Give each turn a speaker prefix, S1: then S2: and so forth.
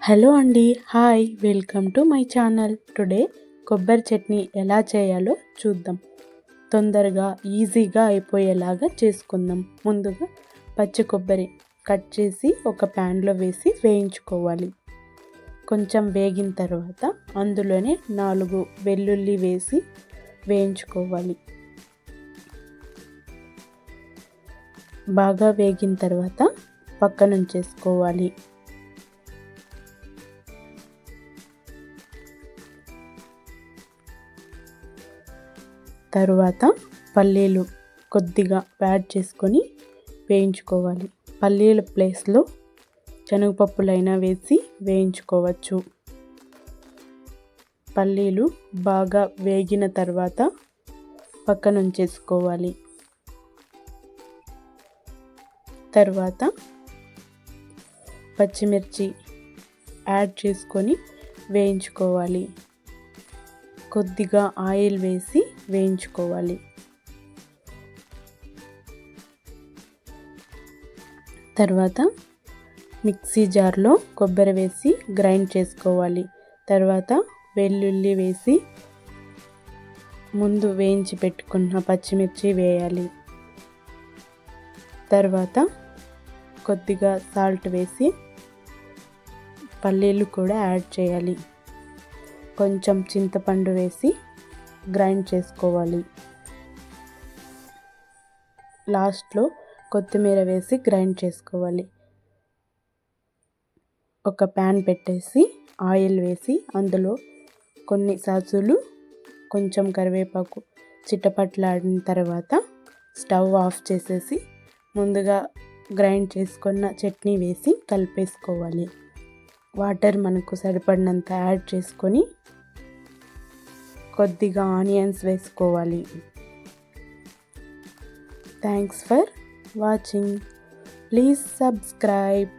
S1: Hello అండి, hi, welcome to my channel. Today కొబ్బరి చట్నీ ఎలా చేయాలో చూద్దాం. తొందరగా ఈజీగా అయిపోయేలాగా చేసుకుందాం. ముందుగా పచ్చి కొబ్బరి కట్ చేసి ఒక ప్యాన్లో వేసి వేయించుకోవాలి. కొంచెం వేగిన తర్వాత అందులోనే 4 వెల్లుల్లి వేసి వేయించుకోవాలి. బాగా వేగిన తర్వాత పక్కనుంచేసుకోవాలి. తరువాత పల్లీలు కొద్దిగా యాడ్ చేసుకొని వేయించుకోవాలి. పల్లీల ప్లేస్లో శనగపప్పులైనా వేసి వేయించుకోవచ్చు. పల్లీలు బాగా వేగిన తర్వాత పక్కనుంచేసుకోవాలి. తర్వాత పచ్చిమిర్చి యాడ్ చేసుకొని వేయించుకోవాలి. కొద్దిగా ఆయిల్ వేసి వేయించుకోవాలి. తర్వాత మిక్సీ జార్లో కొబ్బరి వేసి గ్రైండ్ చేసుకోవాలి. తర్వాత వెల్లుల్లి వేసి ముందు వేయించి పెట్టుకున్న పచ్చిమిర్చి వేయాలి. తర్వాత కొద్దిగా సాల్ట్ వేసి పల్లీలు కూడా యాడ్ చేయాలి. కొంచెం చింతపండు వేసి గ్రైండ్ చేసుకోవాలి. లాస్ట్లో కొత్తిమీర వేసి గ్రైండ్ చేసుకోవాలి. ఒక ప్యాన్ పెట్టేసి ఆయిల్ వేసి అందులో కొన్ని సాసులు, కొంచెం కరివేపాకు చిటపట్లాడిన తర్వాత స్టవ్ ఆఫ్ చేసేసి ముందుగా గ్రైండ్ చేసుకున్న చట్నీ వేసి కలిపేసుకోవాలి. వాటర్ మనకు సరిపడినంత యాడ్ చేసుకొని కొద్దిగా ఆనియన్స్ వేసుకోవాలి. Thanks for watching. Please subscribe.